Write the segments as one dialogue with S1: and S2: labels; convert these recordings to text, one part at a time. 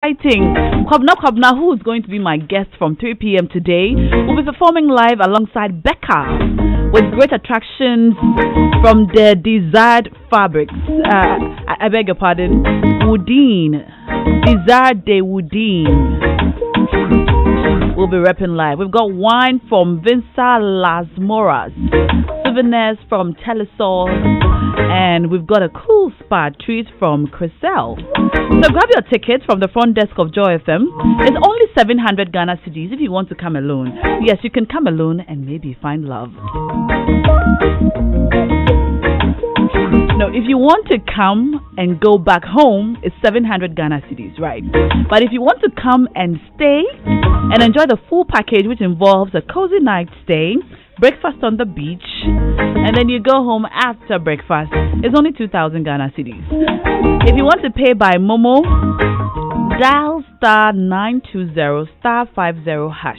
S1: Exciting. Kwabna, who is going to be my guest from 3 p.m. today, will be performing live alongside Becca with great attractions from their desired fabrics. I beg your pardon, Woodine. Desired de Woodine. We'll be repping live. We've got wine from Vinca Las Moras, souvenirs from Telesol, and we've got a cool spa treat from Crisel. So grab your tickets from the front desk of Joy FM. It's only 700 Ghana cedis if you want to come alone. Yes, you can come alone and maybe find love. No, if you want to come and go back home, it's 700 Ghana cedis, right? But if you want to come and stay and enjoy the full package, which involves a cozy night stay, breakfast on the beach, and then you go home after breakfast, it's only 2,000 Ghana cedis. If you want to pay by Momo, dial *920*50#.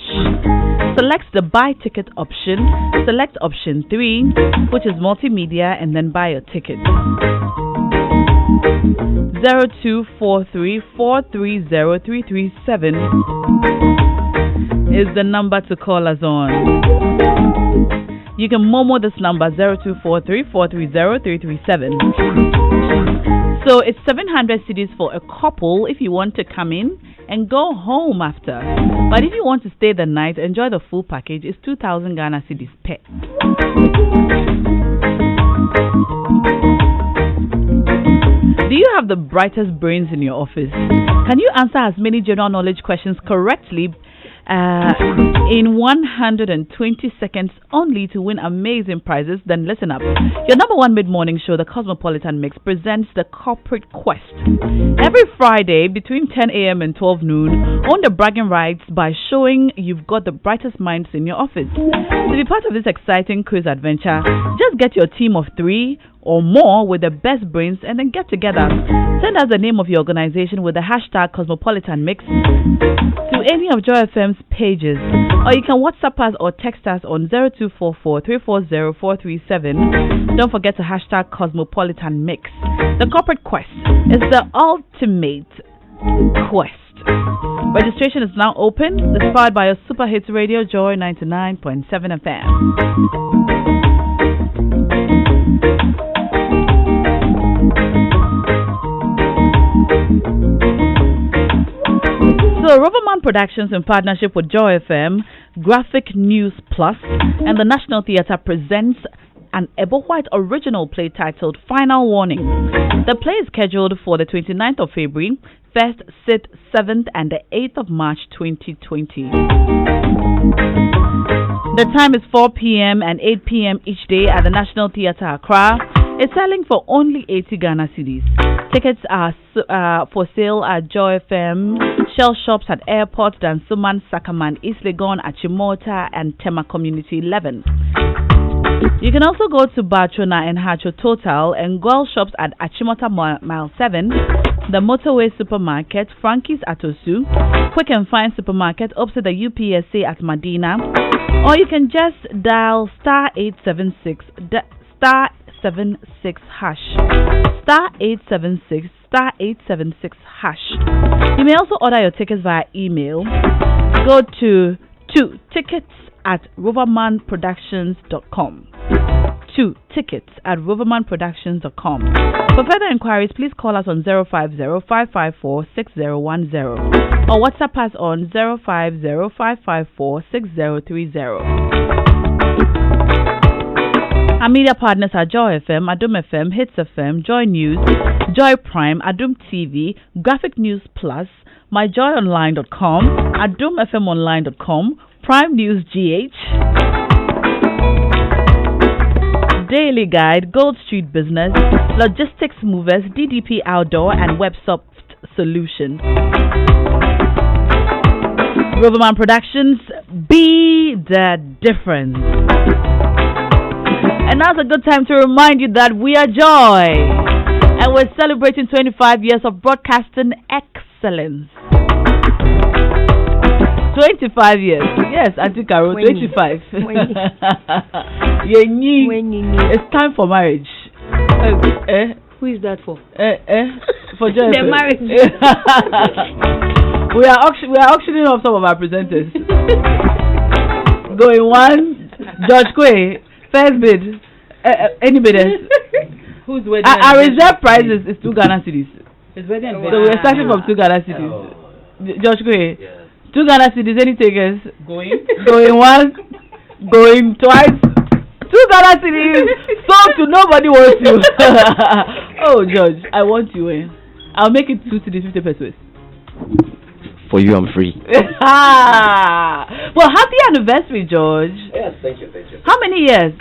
S1: Select the buy ticket option, select option 3, which is multimedia, and then buy your ticket. 0243-430-337 is the number to call us on. You can Momo this number 0243-430-337. So it's 700 cedis for a couple if you want to come in and go home after. But if you want to stay the night, enjoy the full package, it's 2,000 Ghana cedis per. Do you have the brightest brains in your office? Can you answer as many general knowledge questions correctly in 120 seconds only to win amazing prizes? Then listen up. Your number one mid-morning show, the Cosmopolitan Mix, presents the Corporate Quest. Every Friday between 10 a.m. and 12 noon, own the bragging rights by showing you've got the brightest minds in your office. To be part of this exciting quiz adventure, just get your team of 3 or more with the best brains and then get together. Send us the name of your organization with the hashtag Cosmopolitan Mix to any of Joy FM's pages, or you can WhatsApp us or text us on 0244-340-437. Don't forget to hashtag Cosmopolitan Mix. The Corporate Quest is the ultimate quest. Registration is now open. It's powered by your super hits radio, Joy 99.7 FM. So, Roverman Productions, in partnership with Joy FM, Graphic News Plus, and the National Theatre presents an Ebo White original play titled Final Warning. The play is scheduled for the 29th of February, 1st, 6th, 7th, and the 8th of March 2020. The time is 4 p.m. and 8 p.m. each day at the National Theatre Accra. It's selling for only 80 Ghana cedis. Tickets are for sale at Joy FM, Shell Shops at Airport, Dansuman, Sakaman, East Legon, Achimota, and Tema Community 11. You can also go to Batrona and Hacho Total and Goil Shops at Achimota Mile 7, the Motorway Supermarket, Frankie's at Osu, Quick and Fine Supermarket opposite the UPSA at Medina, or you can just dial *876 *76 hash. *876 *876 hash. You may also order your tickets via email. Go to tickets@rovermanproductions.com. 2tickets@rovermanproductions.com. For further inquiries, please call us on 050-554-6010 or WhatsApp us on 050-554-6030. Our media partners are Joy FM, Adum FM, Hits FM, Joy News, Joy Prime, Adum TV, Graphic News Plus, myjoyonline.com, adumfmonline.com, Prime News GH, Daily Guide, Gold Street Business, Logistics Movers, DDP Outdoor, and Websoft Solutions. Roverman Productions, be the difference. And now's a good time to remind you that we are Joy, and we're celebrating 25 years of broadcasting excellence. 25 years. Yes, Auntie Carol, 25. It's time for marriage.
S2: Who is that for?
S1: For Joy.
S2: The marriage.
S1: We are auctioning off some of our presenters. Going one, George Quay, first bid. Anybody else?
S2: Who's wedding?
S1: Our reserve price is 2 Ghana cedis.
S2: His wedding.
S1: So we're starting from 2 Ghana cedis. George Quay, 2 Ghana cedis. Any takers? Going once, going twice. 2 Ghana cedis. Sold to nobody wants you. Oh, George, I want you. I'll make it 2 cedis, 50 pesos.
S3: For you, I'm free.
S1: Well, happy anniversary, George.
S3: Yes, thank you.
S1: How many years?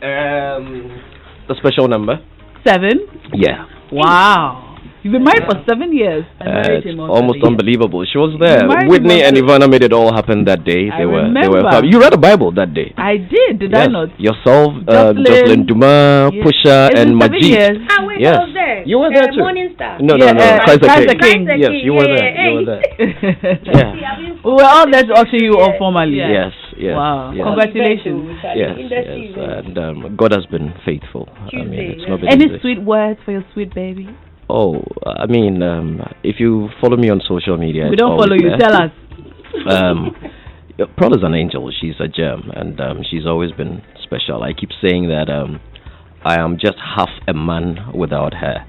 S3: The special number?
S1: 7?
S3: Yeah.
S1: Wow. You've been married for 7 years.
S3: It's almost unbelievable. She was there. Whitney and Ivana made it all happen that day. They were. You read the Bible that day.
S1: I did. Did I not?
S3: Yourself, Jocelyn Dumas, Pusha, and Majid.
S4: Wait, I was there.
S3: You were there too.
S4: Morning Star.
S3: No. Christ the King. Yes, you were there.
S4: Hey.
S3: You were there. Yeah.
S1: We were all there to auction you off formally.
S3: Yes.
S1: Wow.
S3: Yes.
S1: Congratulations.
S3: Yes. And God has been faithful. I mean, it's not been
S1: Any sweet words for your sweet baby?
S3: Oh, I mean, if you follow me on social media,
S1: we don't follow you. Tell us.
S3: Prod is an angel. She's a gem, and she's always been special. I keep saying that I am just half a man without her.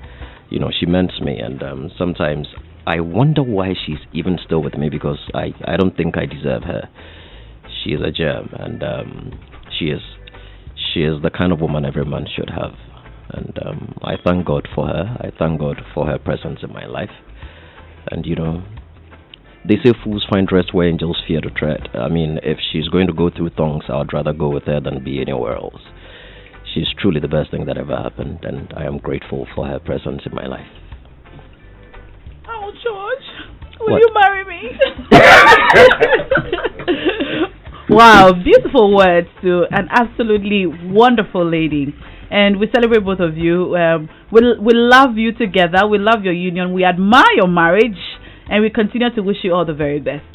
S3: You know, she meant me, and sometimes I wonder why she's even still with me, because I don't think I deserve her. She is a gem, and she is the kind of woman every man should have. And I thank God for her. I thank God for her presence in my life. And you know, they say fools find rest where angels fear to tread. I mean, if she's going to go through thongs, I would rather go with her than be anywhere else. She's truly the best thing that ever happened, and I am grateful for her presence in my life.
S1: Oh, George, will you marry me? Wow, beautiful words to an absolutely wonderful lady. And we celebrate both of you. We love you together. We love your union. We admire your marriage. And we continue to wish you all the very best.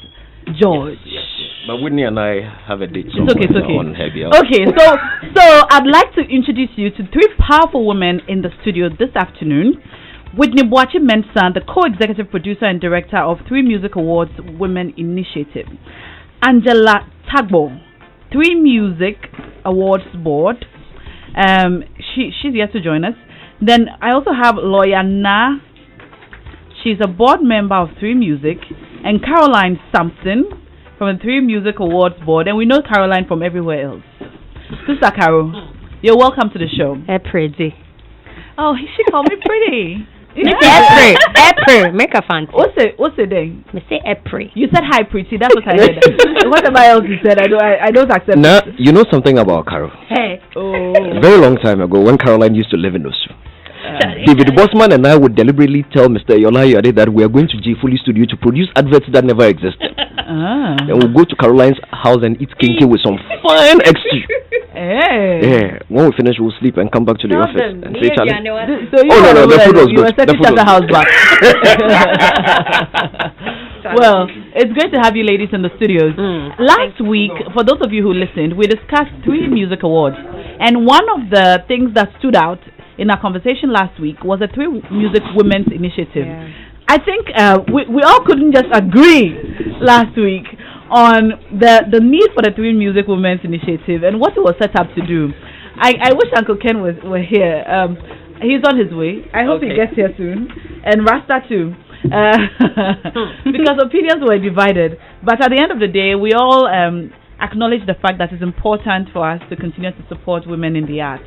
S1: George.
S3: Yes. But Whitney and I have a date
S1: it's okay.
S3: on Heavy Hour.
S1: Okay, so I'd like to introduce you to 3 powerful women in the studio this afternoon. Whitney Boachi Mensah, the co-executive producer and director of 3 Music Awards Women Initiative. Angela Tagbo, 3 Music Awards Board. She's here to join us. Then I also have lawyer Naa. She's a board member of 3 Music, and Caroline Sampson from the 3 Music Awards Board, and we know Caroline from everywhere else. Sister Carol, you're welcome to the show.
S4: Pretty.
S1: Oh, she called me pretty.
S4: April, make a fancy.
S1: What's the name?
S4: Me say April.
S1: You said hi, pretty. That's what I heard. Whatever else you said, I don't accept.
S3: Now, you know something about Carol?
S4: Hey.
S1: Oh.
S3: A very long time ago, when Caroline used to live in Osu, David Bossman and I would deliberately tell Mr. Yolaya that we are going to J Fully Studio to produce adverts that never existed. And we'll go to Caroline's house and eat kinky with some fine extra.
S1: Hey.
S3: Yeah. When we finish, we'll sleep and come back to the office and say, Charlie.
S1: So
S3: the food was good.
S1: The food was house back. Well, it's great to have you ladies in the studios. Last week, for those of you who listened, we discussed 3 music awards. And one of the things that stood out in our conversation last week was a 3 Music Women's Initiative. Yeah. I think we all couldn't just agree last week on the need for the 3 Music Women's Initiative and what it was set up to do. I wish Uncle Ken were here. He's on his way. I hope he gets here soon. And Rasta too. Because opinions were divided. But at the end of the day, we all acknowledge the fact that it's important for us to continue to support women in the arts.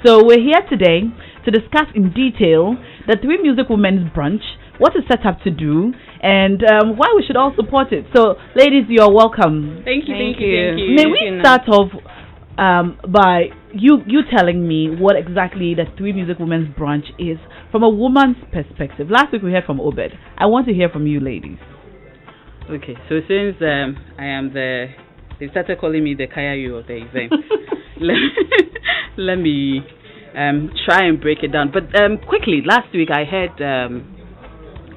S1: So we're here today to discuss in detail the 3 Music Women's Brunch, what it's set up to do, and why we should all support it. So, ladies, you're welcome.
S2: Thank you.
S1: May we start off by you telling me what exactly the 3 Music Women's Brunch is from a woman's perspective. Last week we heard from Obed. I want to hear from you, ladies.
S2: Okay, so since I am they started calling me the Kayayu of the event. Let me try and break it down. But quickly, last week I heard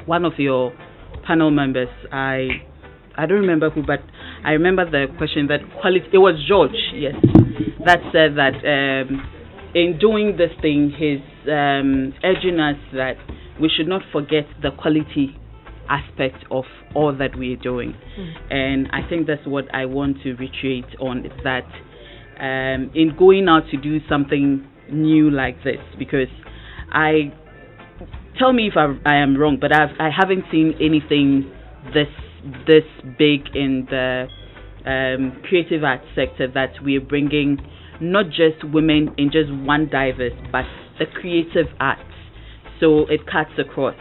S2: one of your panel members, I don't remember who, but I remember the question that quality, it was George, yes, that said that in doing this thing, he's urging us that we should not forget the quality aspect of all that we're doing. And I think that's what I want to reiterate on, is that in going out to do something new like this, because tell me if I am wrong, but I haven't seen anything this big in the creative arts sector, that we're bringing not just women in just one diverse, but the creative arts. So it cuts across.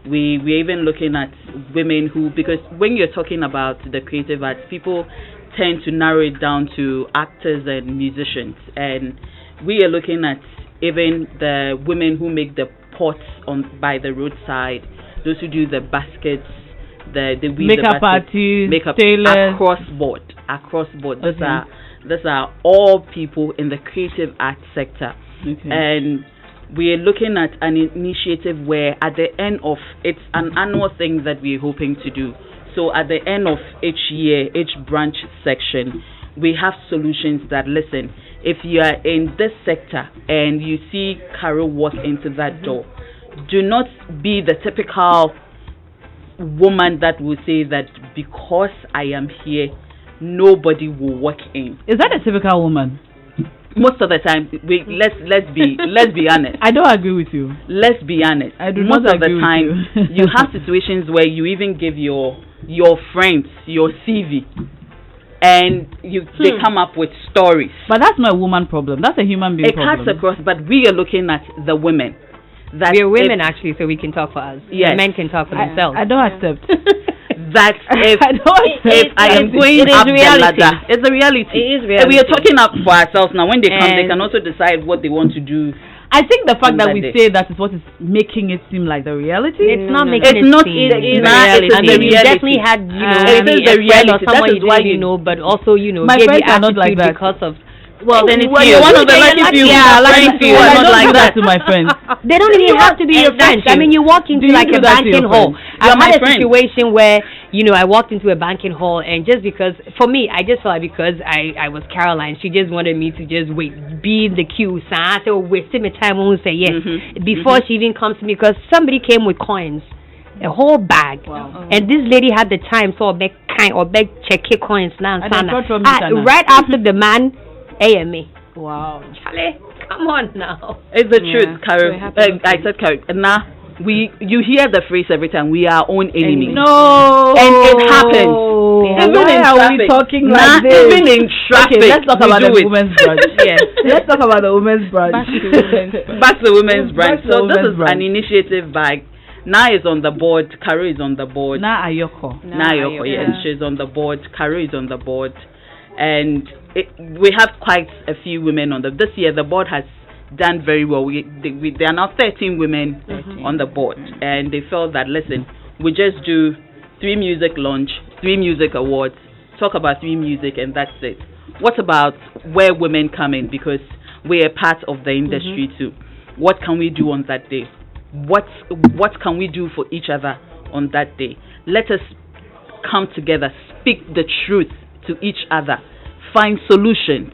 S2: We're even looking at women who, because when you're talking about the creative arts, people tend to narrow it down to actors and musicians, and we are looking at even the women who make the pots by the roadside, those who do the baskets, the weave,
S1: makeup artists, tailors,
S2: across board. Those are all people in the creative arts sector. And we are looking at an initiative where at the end of, it's an annual thing that we're hoping to do. So at the end of each year, each branch section, we have solutions that, listen, if you are in this sector and you see Carol walk into that door, do not be the typical woman that will say that because I am here, nobody will walk in.
S1: Is that a typical woman?
S2: Most of the time, let's be honest.
S1: I don't agree with you.
S2: Let's be honest.
S1: I do
S2: Most
S1: not
S2: of the
S1: agree
S2: time,
S1: with
S2: you have situations where you even give your friends your CV, and they come up with stories.
S1: But that's not a woman problem. That's a human being problem.
S2: It cuts across, but we are looking at the women. That
S4: we are women, actually, so we can talk for us.
S2: Yes.
S4: Men can talk for themselves.
S1: I don't accept.
S2: That if I am going up the ladder, it's a reality.
S4: It is reality.
S2: We are talking up for ourselves now. When they come, they can also decide what they want to do.
S1: I think the fact that we say that is what is making it seem like the reality.
S4: It's not making it seem.
S2: It's reality.
S4: And you definitely had, maybe a friend or someone you didn't know, but also,
S1: my
S4: gave
S1: friends
S4: you
S1: are not like that.
S4: because of.
S2: Well, then it's
S1: you're one of the lucky few.
S2: Yeah,
S1: lucky few. I don't
S2: like
S1: do that to my friends.
S4: They don't even have to be your friends. I mean, you walk into like a banking hall. I've had a situation where, I walked into a banking hall, and just because, for me, I just thought because I was Caroline, she just wanted me to just be in the queue. So I said, wasting my time when we say yes. Before she even comes to me, because somebody came with coins. A whole bag. Wow. And this lady had the time, so beg check coins now. Right after the man AMA.
S1: Wow.
S4: Charlie, come on now.
S2: It's the truth, Carol. I said, Carol, now you hear the phrase every time, we are our own enemy.
S1: No.
S2: And it happens.
S1: Even in traffic. We talking like this?
S2: Even in traffic.
S1: Okay, let's talk about the women's branch. Yes. Let's talk about the women's branch.
S2: Back to the women's branch. So this is an initiative by Naa is on the board, Carol is on the board.
S1: Naa Ashorkor.
S2: Naa Ashorkor, yes. She's on the board, Carol is on the board. And we have quite a few women on this year. The board has done very well. There are now 13 women on the board, and they felt that, listen, we just do 3 music launch, 3 music awards, talk about 3 music, and that's it. What about where women come in, because we're a part of the industry too? What can we do on that day? What can we do for each other on that day? Let us come together, speak the truth to each other, find solutions.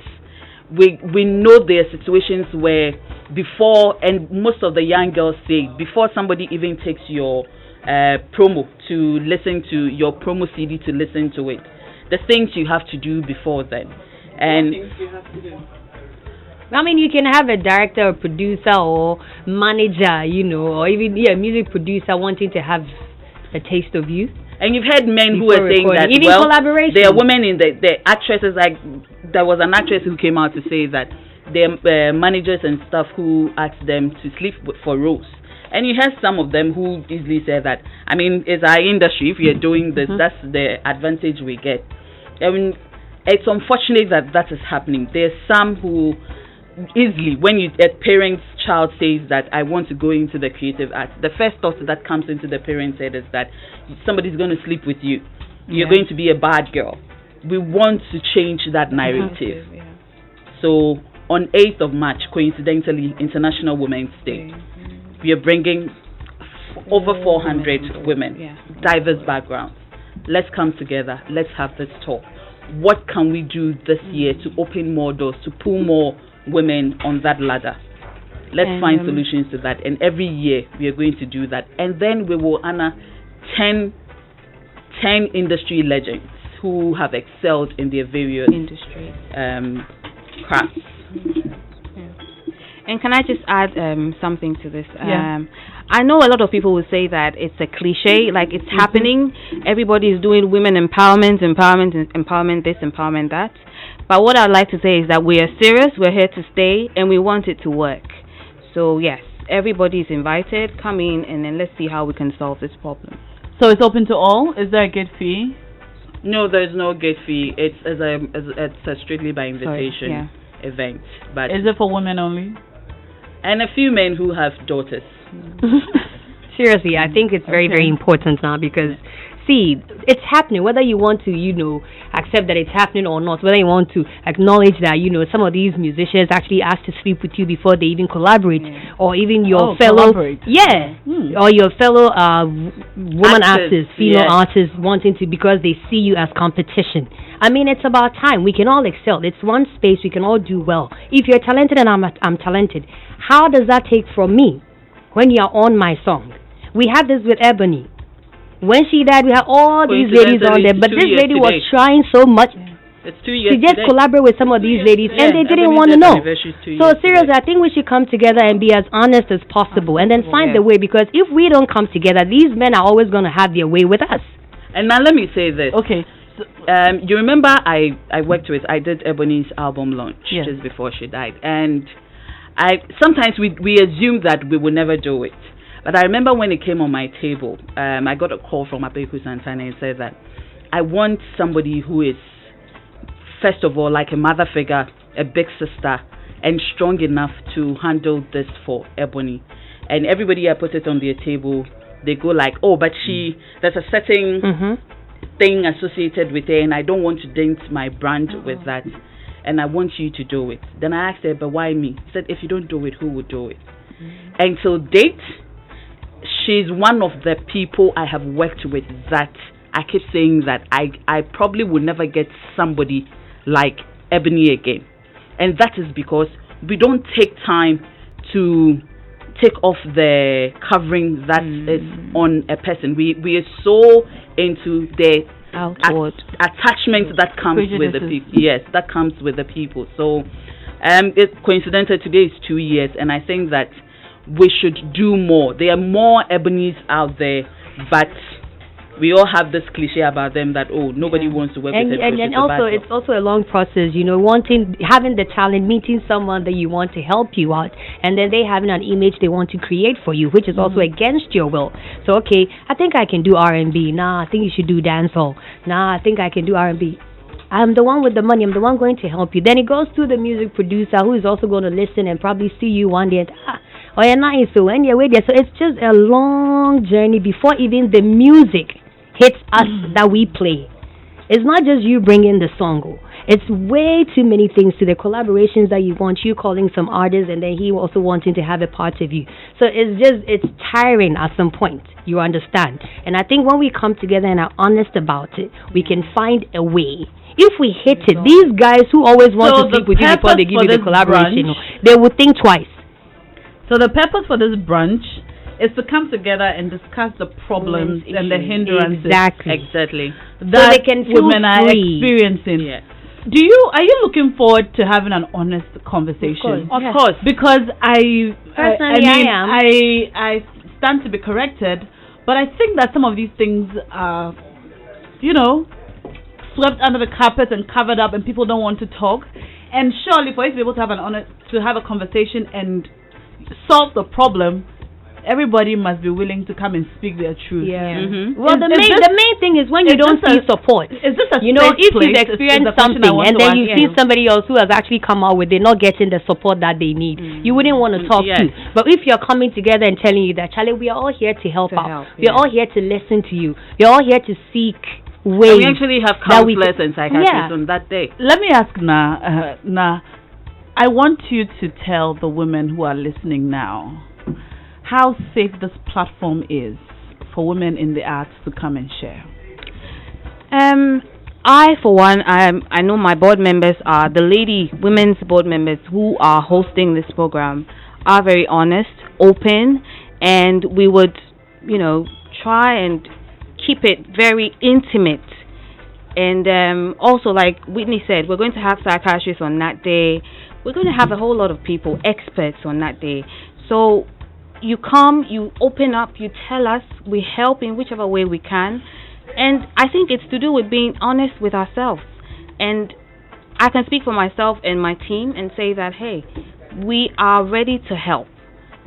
S2: We know there are situations where before, and most of the young girls say, before somebody even takes your promo to listen to your promo CD to listen to it, the things you have to do before then. And what things you have to do?
S4: I mean, you can have a director or producer or manager, or even music producer wanting to have a taste of you.
S2: And you've heard men who are saying that,
S4: even collaboration.
S2: There are women in the actresses, like there was an actress who came out to say that their managers and stuff who asked them to sleep for roles. And you heard some of them who easily say that, I mean, it's our industry. If we are doing this, that's the advantage we get. I mean, it's unfortunate that is happening. There's some who easily, when a parent's child says that I want to go into the creative arts, the first thought that comes into the parent's head is that somebody's going to sleep with you. You're going to be a bad girl. We want to change that narrative. So on 8th of March, coincidentally, International Women's Day, we are bringing over 400 women, diverse backgrounds. Let's come together. Let's have this talk. What can we do this year to open more doors, to pull more women on that ladder? Let's find solutions to that, and every year we are going to do that, and then we will honor 10 industry legends who have excelled in their various
S5: industries,
S2: crafts.
S5: And can I just add something to this? I know a lot of people will say that it's a cliche, like it's happening. Everybody is doing women empowerment, this, empowerment that. But what I'd like to say is that we are serious, we're here to stay, and we want it to work. So yes, everybody is invited. Come in, and then let's see how we can solve this problem.
S1: So it's open to all? Is there a gate fee?
S2: No, there's no gate fee. It's it's a strictly by invitation event. But
S1: is it for women only?
S2: And a few men who have daughters.
S4: Seriously, I think it's very, very important now because, see, it's happening. Whether you want to, accept that it's happening or not, whether you want to acknowledge that, some of these musicians actually ask to sleep with you before they even collaborate, or even your fellow, or your fellow woman artists, female artists wanting to, because they see you as competition. I mean, it's about time. We can all excel. It's one space. We can all do well. If you're talented and I'm talented, how does that take from me when you're on my song? We had this with Ebony. When she died, we had all these ladies on there, but this lady was trying so much to just collaborate with some of these ladies, and they didn't want to know. So seriously, I think we should come together and be as honest as possible, and then find the way, because if we don't come together, these men are always going to have their way with us.
S2: And now let me say this.
S1: Okay.
S2: You remember I did Ebony's album launch just before she died, and sometimes we assume that we will never do it. But I remember when it came on my table, I got a call from Abeku Santana and said that I want somebody who is, first of all, like a mother figure, a big sister, and strong enough to handle this for Ebony. And everybody I put it on their table, they go like, oh, but there's a certain thing associated with her, and I don't want to dent my brand with that, and I want you to do it. Then I asked her, but why me? She said, if you don't do it, who would do it? And till date, she's one of the people I have worked with that I keep saying that I probably will never get somebody like Ebony again. And that is because we don't take time to take off the covering that is on a person. We are so into the attachment that comes with the people. Yes, that comes with the people. So it's coincidental, today is 2 years, and I think that we should do more. There are more Ebonies out there, but we all have this cliche about them that nobody wants to work with them.
S4: And also it's also a long process, having the talent, meeting someone that you want to help you out, and then they having an image they want to create for you, which is also against your will. So okay, I think I can do R&B. Nah, I think you should do dancehall. Nah, I think I can do R&B. I'm the one with the money. I'm the one going to help you. Then it goes to the music producer, who is also going to listen and probably see you one day and nice. So when you're with there, so it's just a long journey before even the music hits us that we play. It's not just you bringing the song. It's way too many things to the collaborations that you want. You calling some artists and then he also wanting to have a part of you. So it's tiring at some point. You understand? And I think when we come together and are honest about it, we can find a way. If we hit it, these guys who always want to sleep with you before they give you the collaboration, they will think twice.
S1: So the purpose for this brunch is to come together and discuss the problems and the hindrances
S2: exactly
S1: that
S4: so they can feel
S1: women are experiencing.
S2: Yes.
S1: Are you looking forward to having an honest conversation?
S2: Of course.
S1: Because I
S4: am.
S1: I stand to be corrected, but I think that some of these things are, swept under the carpet and covered up, and people don't want to talk. And surely, for you to be able to have a conversation and solve the problem, everybody must be willing to come and speak their truth.
S4: Yeah. Well, the main thing is when you don't see support.
S1: Is this a
S4: if you've experienced something and then you see somebody else who has actually come out with it not getting the support that they need, you wouldn't want to talk to. But if you're coming together and telling you that, Charlie, we are all here to help out. We are all here to listen to you. We are all here to seek ways.
S2: And we actually have counselors and psychiatrists on that day.
S1: Let me ask Naa, I want you to tell the women who are listening now how safe this platform is for women in the arts to come and share.
S5: I, for one, I know my board members are women's board members who are hosting this program are very honest, open, and we would, try and keep it very intimate. And also, like Whitney said, we're going to have psychiatrists on that day. We're going to have a whole lot of people, experts on that day. So you come, you open up, you tell us, we help in whichever way we can. And I think it's to do with being honest with ourselves. And I can speak for myself and my team and say that, hey, we are ready to help.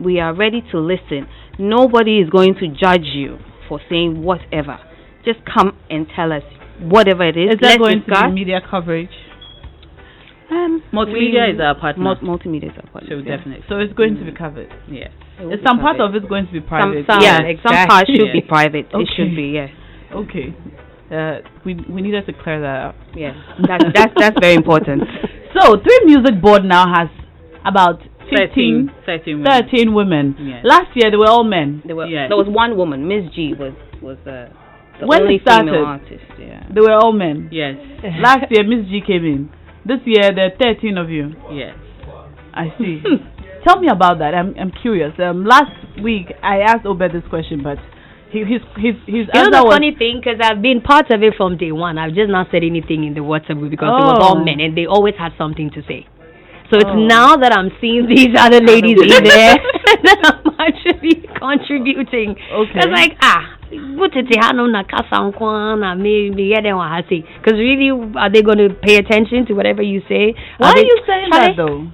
S5: We are ready to listen. Nobody is going to judge you for saying whatever. Just come and tell us whatever it is.
S1: Is there going to be media coverage?
S2: Multimedia is our partner.
S5: Multimedia is our partner.
S2: So definitely.
S1: So it's going to be covered.
S2: Yes.
S1: Is some part of it going to be private?
S5: Some part should be private. Okay. It should be, yes.
S1: Okay. We needed to clear that up.
S5: Yes. That's very important.
S1: So 3 Music Board now has about 13 women.
S2: Yes.
S1: Last year they were all men.
S5: There was one woman. Miss G was the
S1: when
S5: only
S1: it started,
S5: female artist. Yeah.
S1: They were all men.
S2: Yes.
S1: Last year Miss G came in. This year there are 13 of you.
S2: Yes.
S1: I see. Tell me about that. I'm curious. Last week I asked Obed this question, but his answer
S4: the funny thing, because I've been part of it from day one. I've just not said anything in the WhatsApp group because it was all men and they always had something to say. So it's now that I'm seeing these other ladies in there that I'm actually contributing.
S1: Okay.
S4: It's like, because really, are they going to pay attention to whatever you say?
S1: Why are you saying that though?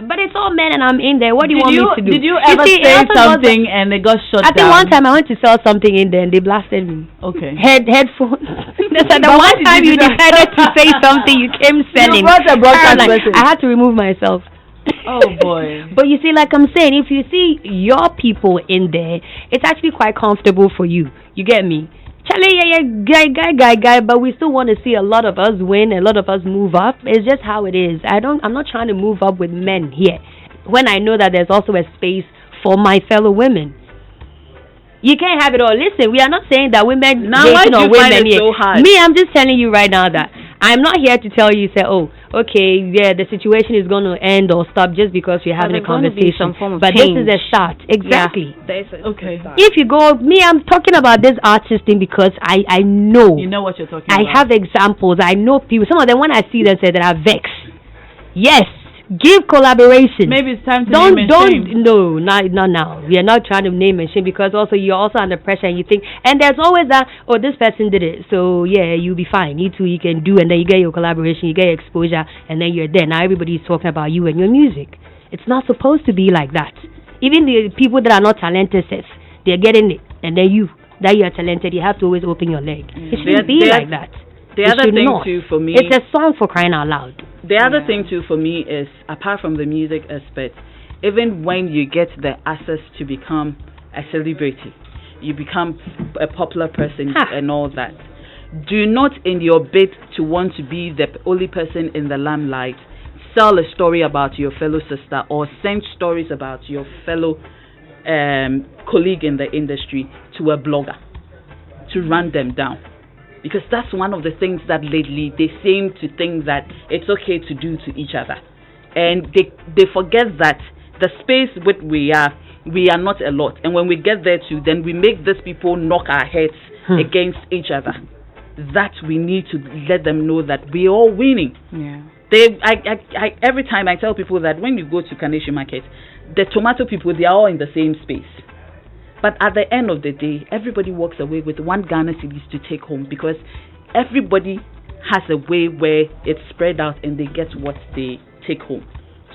S4: But it's all men and I'm in there. What do you want me to do?
S1: Did you ever say something and it got shut down?
S4: I think one time I went to sell something in there and they blasted me.
S1: Okay.
S4: Headphones. The one time you decided to say something, you came selling. I had to remove myself.
S1: Oh boy.
S4: But you see, like I'm saying, if you see your people in there, it's actually quite comfortable for you. You get me? Charlie, guy, but we still want to see a lot of us win, a lot of us move up. It's just how it is. I'm not trying to move up with men here when I know that there's also a space for my fellow women. You can't have it all. Listen, we are not saying that women dating or women here. So hard? Me, I'm just telling you right now that I'm not here to tell you, say, oh, okay, yeah, the situation is going to end or stop just because we're having a conversation.
S5: Some form of
S4: but
S5: change.
S4: This is a start. Exactly.
S5: Yeah,
S1: okay.
S4: If you go, I'm talking about this artist thing because I know.
S1: You know what you're talking about.
S4: I have examples. I know people. Some of them, when I see them, say that are vexed. Yes. Give collaboration.
S1: Maybe it's time to name and shame.
S4: No, not now. We are not trying to name and shame because also you're also under pressure and you think, and there's always that, oh, this person did it, so yeah, you'll be fine. You too, you can do, and then you get your collaboration, you get your exposure, and then you're there. Now everybody's talking about you and your music. It's not supposed to be like that. Even the people that are not talented, they're getting it, and then that you're talented, you have to always open your leg. It shouldn't be like that.
S2: The other thing too for me,
S4: it's a song for crying out loud.
S2: The other thing too for me is, apart from the music aspect, even when you get the access to become a celebrity, you become a popular person and all that, do not, in your bid to want to be the only person in the limelight, sell a story about your fellow sister or send stories about your fellow colleague in the industry to a blogger to run them down. Because that's one of the things that lately they seem to think that it's okay to do to each other. And they forget that the space with we are not a lot. And when we get there too, then we make these people knock our heads against each other. That we need to let them know that we're all winning.
S5: Yeah.
S2: I every time I tell people that when you go to Carnation Market, the tomato people, they are all in the same space. But at the end of the day, everybody walks away with one Ghana cedis to take home because everybody has a way where it's spread out and they get what they take home.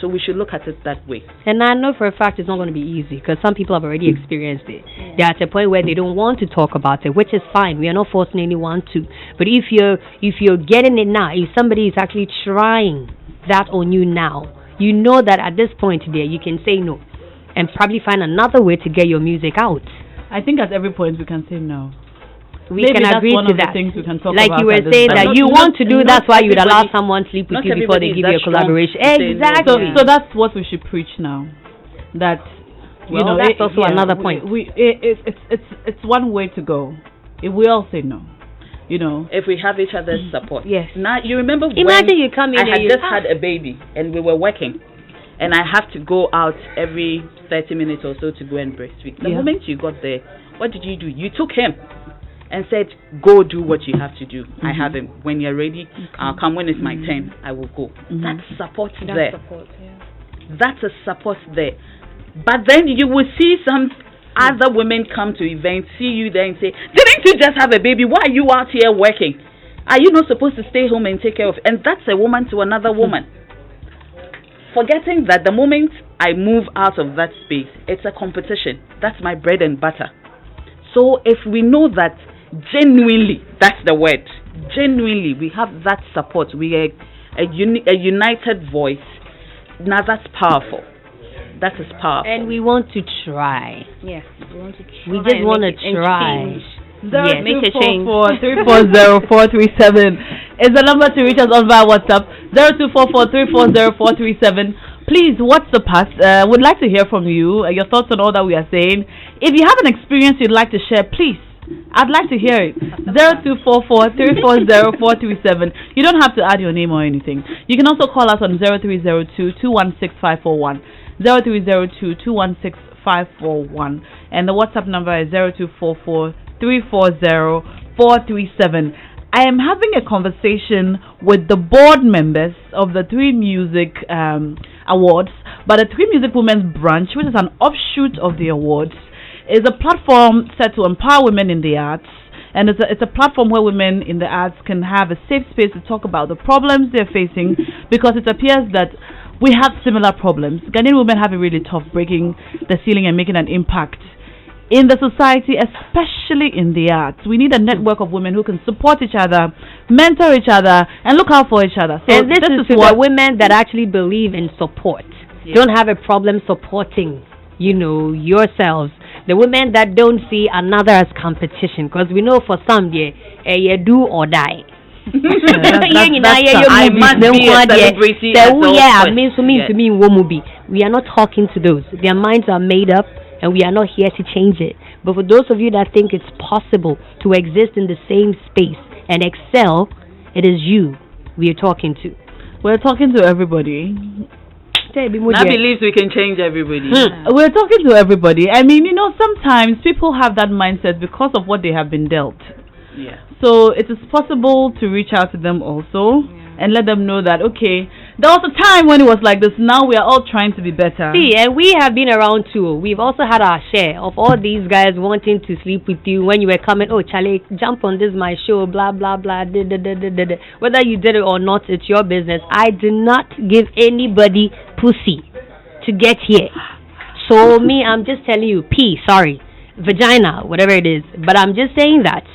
S2: So we should look at it that way.
S4: And I know for a fact it's not going to be easy because some people have already experienced it. They're at a point where they don't want to talk about it, which is fine. We are not forcing anyone to. But if you're getting it now, if somebody is actually trying that on you now, you know that at this point there you can say no. And probably find another way to get your music out.
S1: I think at every point we can say no.
S4: We can agree to that.
S1: Things we can talk
S4: like
S1: about
S4: you were saying that you want to do, that's why you would allow someone sleep with you before they give you a collaboration. Exactly.
S1: So that's what we should preach now. That
S4: that's also another point.
S1: It's one way to go. If we all say no.
S2: If we have each other's support.
S4: Yes.
S2: Now you remember
S4: Imagine you come in
S2: I had just had a baby and we were working. And I have to go out every 30 minutes or so to go and breastfeed. The moment you got there, what did you do? You took him. and said, go do what you have to do. I have him. When you're ready, I'll come. When it's my turn, I will go. That's support there. That's a support there. But then you will see some other women come to events, see you there and say, didn't you just have a baby? Why are you out here working? Are you not supposed to stay home and take care of? And that's a woman to another woman. Forgetting that the moment I move out of that space, it's a competition. That's my bread and butter. So if we know that genuinely, that's the word, genuinely we have that support, we are a united voice, now that's powerful. That is powerful.
S4: And we want to try.
S5: Yes, we want to try.
S4: We just want to try.
S5: Yes. Make a change.
S1: 340-437 is the number to reach us on via WhatsApp. 0244-340-437. Please, what's the past? Would like to hear from you, your thoughts on all that we are saying. If you have an experience you'd like to share, please, I'd like to hear it. 0244-340-437. You don't have to add your name or anything. You can also call us on 0302-216-541. 0302-216-541. And the WhatsApp number is 0244-340-437. I am having a conversation with the board members of the Three Music Awards, but the Three Music Women's Branch, which is an offshoot of the awards, is a platform set to empower women in the arts. And it's a platform where women in the arts can have a safe space to talk about the problems they're facing, because it appears that we have similar problems. Ghanaian women have it really tough breaking the ceiling and making an impact in the society, especially in the arts. We need a network of women who can support each other, mentor each other, and look out for each other. So
S4: and this is to the women that actually believe in support. Yeah. Don't have a problem supporting, yourselves. The women that don't see another as competition, because we know for some, do or die.
S2: I must be a celebrity.
S4: We are not talking to those. Their minds are made up, and we are not here to change it. But for those of you that think it's possible to exist in the same space and excel, it is you we are talking to.
S1: We're talking to everybody.
S2: I believe we can change everybody.
S1: We're talking to everybody. I mean, sometimes people have that mindset because of what they have been dealt.
S2: Yeah.
S1: So it is possible to reach out to them also and let them know that, okay, there was a time when it was like this. Now we are all trying to be better.
S4: See, and we have been around too. We've also had our share of all these guys wanting to sleep with you when you were coming. Oh, Charlie, jump on this my show, blah blah blah. Whether you did it or not, it's your business. I did not give anybody pussy to get here. So me, I'm just telling you, vagina, whatever it is. But I'm just saying that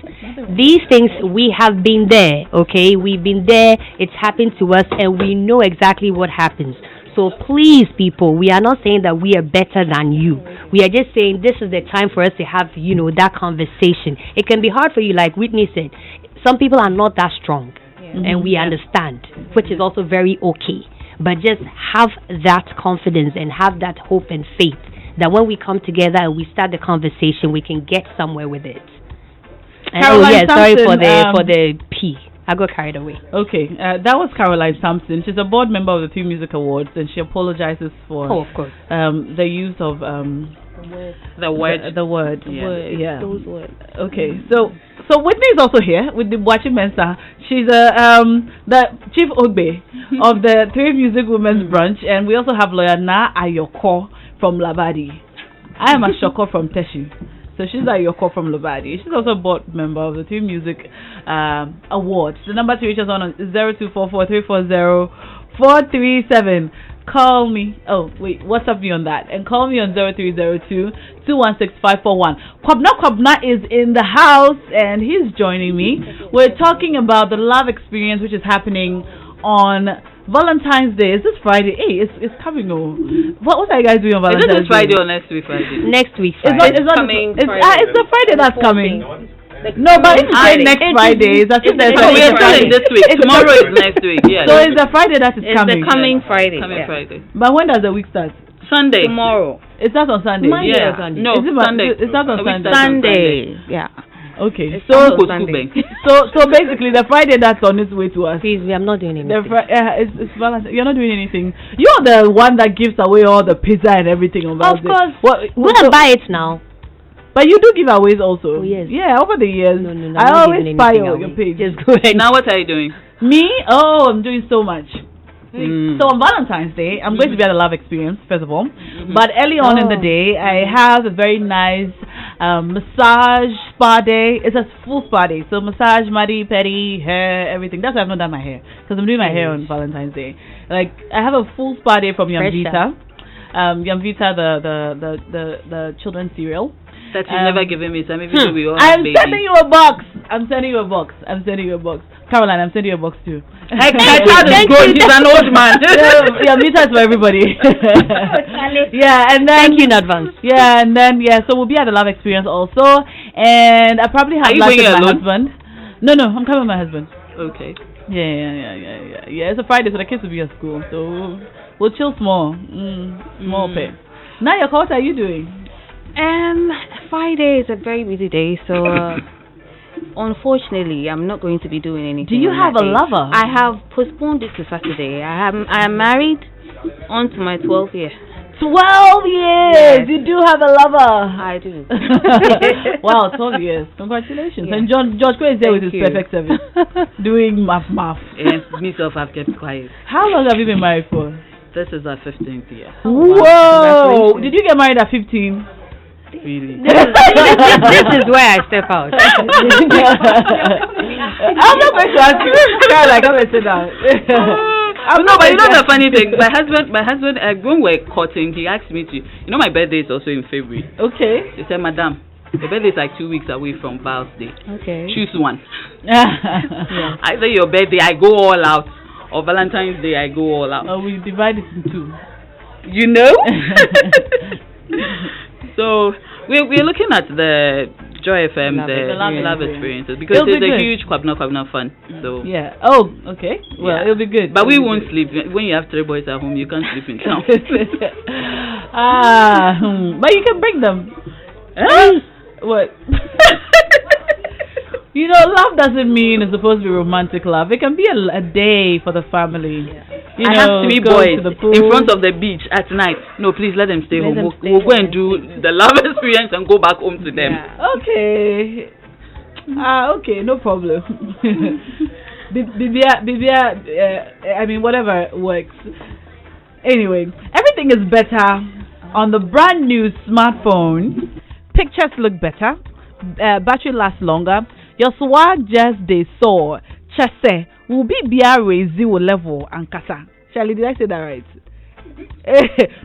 S4: these things, we have been there, okay? We've been there, it's happened to us, and we know exactly what happens. So please, people, we are not saying that we are better than you. We are just saying this is the time for us to have, that conversation. It can be hard for you, like Whitney said. Some people are not that strong, and we understand, which is also very okay. But just have that confidence and have that hope and faith that when we come together and we start the conversation, we can get somewhere with it. And sorry for the P. I got carried away.
S1: Okay, that was Caroline Sampson. She's a board member of the Three Music Awards, and she apologizes for
S4: of course.
S1: The use of
S2: the word.
S1: Yeah. Those words. Okay, so Whitney is also here with the Bwachi Mensa. She's the Chief Ogbe of the Three Music Women's Branch, and we also have lawyer Naa Ashorkor from Labadi. I am Ashorkor from Teshi. So she's Ashorkor from Labadi. She's also a board member of the Three Music Awards. The number to reach us on is 0244-340-437. Call me. Oh, wait. WhatsApp me on that. And call me on 0302-216-541. Kwabna is in the house and he's joining me. We're talking about the love experience which is happening on Valentine's Day. Is this Friday? Hey, it's coming. What are you guys doing on Valentine's Day?
S2: Is it this Friday or next week Friday?
S4: Next week Friday.
S1: It's the Friday that's coming. No, but if you say next Friday, that's
S2: we are still in this week. Tomorrow is next week. Yeah.
S1: So it's the Friday that is coming.
S5: It's the coming Friday.
S2: Friday.
S1: But when does the week start?
S2: Sunday.
S5: Tomorrow.
S1: It starts on Sunday.
S5: Monday
S2: or
S5: Sunday.
S2: No, Sunday.
S1: It starts on Sunday.
S5: Sunday. Yeah.
S1: Okay.
S2: So
S1: basically, the Friday that's on its way to us.
S4: Please, I'm not doing anything.
S1: It's Valentine's. You're not doing anything. You're the one that gives away all the pizza and everything on Valentine's.
S4: Of course. We're gonna buy it now.
S1: But you do giveaways also.
S4: Oh, yes.
S1: Yeah, over the years.
S4: No,
S1: I always spy your page.
S4: Just go ahead.
S2: Now what are you doing?
S1: Me? Oh, I'm doing so much. So on Valentine's Day, I'm going to be at a love experience, first of all. But early on in the day, I have a very nice massage spa day. It's a full spa day. So massage, muddy, petty, hair, everything. That's why I've not done my hair. Because I'm doing my hair on Valentine's Day. Like, I have a full spa day from Yamvita. Yamvita, the children's cereal.
S2: That you've never given me, so maybe we all
S1: I'm sending you a box. I'm sending you a box. Caroline, I'm sending you a box too.
S2: My child is grown. He's an old man.
S1: Yamvita is for everybody. Yeah, and then
S4: thank you in advance.
S1: Yeah, and then so we'll be at the love experience also, and I probably have lunch with my husband. No, I'm coming with my husband.
S2: Okay.
S1: Yeah. It's a Friday, so the kids will be at school, so we'll chill small. Small pay. Now, what are you doing?
S5: Friday is a very busy day, so unfortunately, I'm not going to be doing anything.
S1: Do you have a lover?
S5: I have postponed it to Saturday. I am married on to my 12th year.
S1: 12 years! Yes. You do have a lover.
S5: I do.
S1: Wow, 12 years. Congratulations. Yes. And George Quay is there with his perfect service. Doing math.
S2: And myself, I've kept quiet.
S1: How long have you been married for?
S2: This is our 15th year.
S1: Whoa! Did you get married at 15?
S2: Really?
S4: This is where I step out.
S1: I'm not going to ask you. Like, I'm going to sit down.
S2: But you know the funny thing, my husband, when we're courting, he asked me to, my birthday is also in February.
S1: Okay.
S2: He said, Madam, the birthday is like 2 weeks away from Val's Day.
S1: Okay.
S2: Choose one. Either your birthday, I go all out, or Valentine's Day, I go all out.
S1: Oh, we divide it in two.
S2: You know? So we're looking at the Joy FM, the love experiences, because it's a huge kwabna fun. So
S1: yeah. Oh, okay. Well, it'll be good.
S2: But we won't sleep when you have 3 boys at home. You can't sleep in town.
S1: But you can bring them. What? Love doesn't mean it's supposed to be romantic love. It can be a day for the family.
S2: I have 3 boys in front of the beach at night. No, please let them stay home. We'll go and do the love experience and go back home to them.
S1: Yeah. Okay. Okay, no problem. I mean, whatever works. Anyway, everything is better on the brand new smartphone. Pictures look better. Battery lasts longer. Your swag just they saw. Chese will be raise level and kasa. Charlie, did I say that right?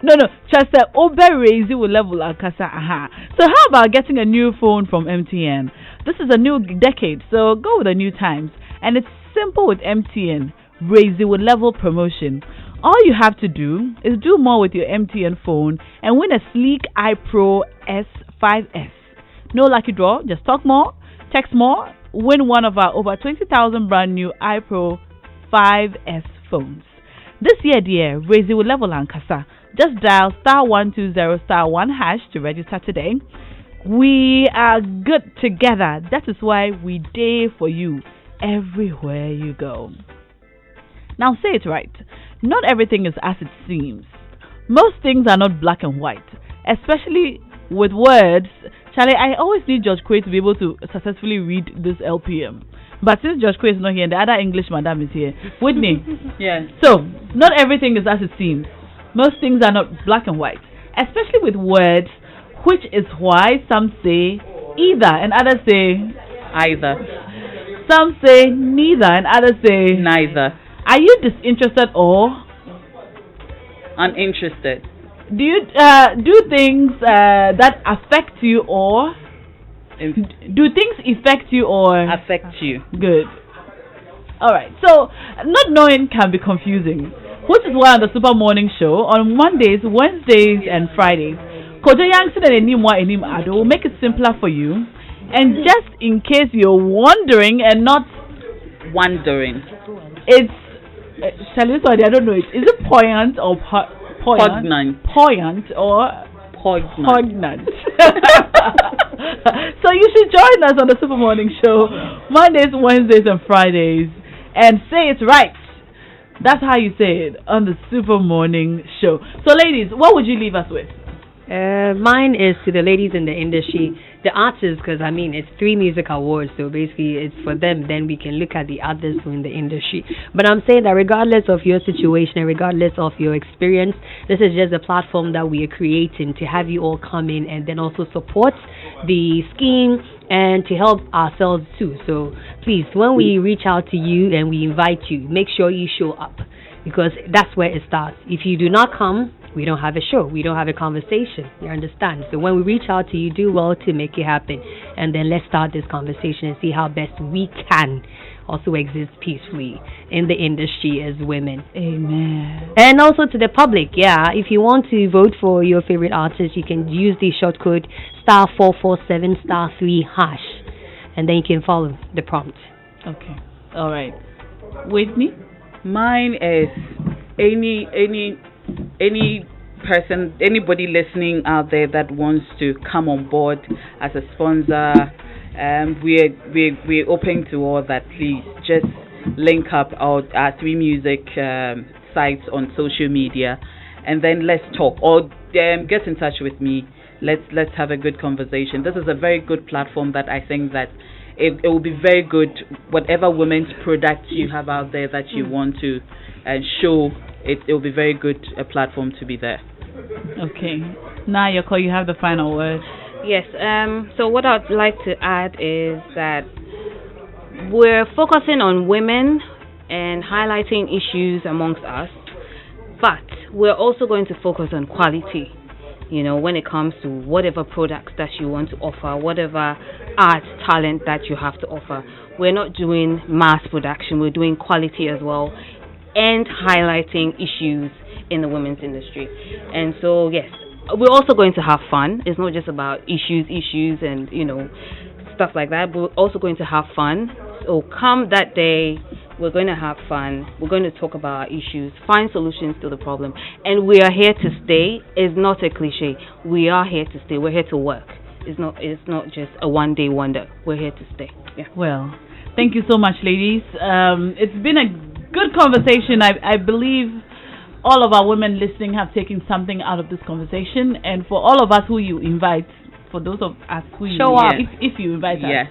S1: No. Chese obe raise level and kasa. So how about getting a new phone from MTN? This is a new decade, so go with the new times. And it's simple with MTN. Raise level promotion. All you have to do is do more with your MTN phone and win a sleek iPro S5S. No lucky draw, just talk more, text more, win one of our over 20,000 brand new iPro 5S phones. This year, dear, raise your level and kasa. Just dial *120*1# to register today. We are good together. That is why we day for you everywhere you go. Now say it right. Not everything is as it seems. Most things are not black and white, especially with words. Charlie, I always need George Quay to be able to successfully read this LPM. But since George Quay is not here and the other English madam is here, Whitney.
S2: Yeah.
S1: So, not everything is as it seems. Most things are not black and white, especially with words, which is why some say either and others say
S2: either.
S1: Some say neither and others say
S2: neither.
S1: Are you disinterested or
S2: uninterested?
S1: Do you do things that affect you or do things affect you or
S2: affect you? Good.
S1: Alright, so not knowing can be confusing, which is why on the Super Morning Show on Mondays, Wednesdays and Fridays, Kojo Yankson and Enimwa Enim Ado will make it simpler for you. And just in case you're wondering and not
S2: wondering,
S1: it's I don't know, is it poignant or
S2: poignant?
S1: Poignant or
S2: poignant.
S1: So you should join us on the Super Morning Show Mondays, Wednesdays and Fridays and say it right. That's how you say it on the Super Morning Show. So ladies, what would you leave us with?
S4: Mine is to the ladies in the industry, the artists, because I mean it's 3 music awards, so basically it's for them. Then we can look at the others who in the industry. But I'm saying that regardless of your situation and regardless of your experience, this is just a platform that we are creating to have you all come in and then also support the scheme and to help ourselves too. So please, when we reach out to you and we invite you, make sure you show up, because that's where it starts. If you do not come, we don't have a show. We don't have a conversation. You understand? So when we reach out to you, do well to make it happen. And then let's start this conversation and see how best we can also exist peacefully in the industry as women.
S1: Amen.
S4: And also to the public, if you want to vote for your favorite artist, you can use the short code *447*3#. And then you can follow the prompt.
S1: Okay. All right. Whitney?
S2: Mine is any person, anybody listening out there that wants to come on board as a sponsor, we're open to all that. Please just link up our 3 Music sites on social media, and then let's talk, or get in touch with me. Let's have a good conversation. This is a very good platform that I think that it will be very good. Whatever women's products you have out there that you want to show, it will be very good a platform to be there.
S1: Okay. Naa Ashorkor, you have the final word.
S5: Yes. So what I'd like to add is that we're focusing on women and highlighting issues amongst us, but we're also going to focus on quality. You know, when it comes to whatever products that you want to offer, whatever art, talent that you have to offer. We're not doing mass production. We're doing quality as well, and highlighting issues in the women's industry. And so, yes, we're also going to have fun. It's not just about issues and, stuff like that. But we're also going to have fun. So come that day, we're going to have fun. We're going to talk about our issues, find solutions to the problem. And we are here to stay. It's not a cliche. We are here to stay. We're here to work. It's not just a one-day wonder. We're here to stay. Yeah.
S1: Well, thank you so much, ladies. It's been a good conversation. I believe all of our women listening have taken something out of this conversation. And for all of us who you invite, for those of us who
S4: show up,
S1: if you invite us,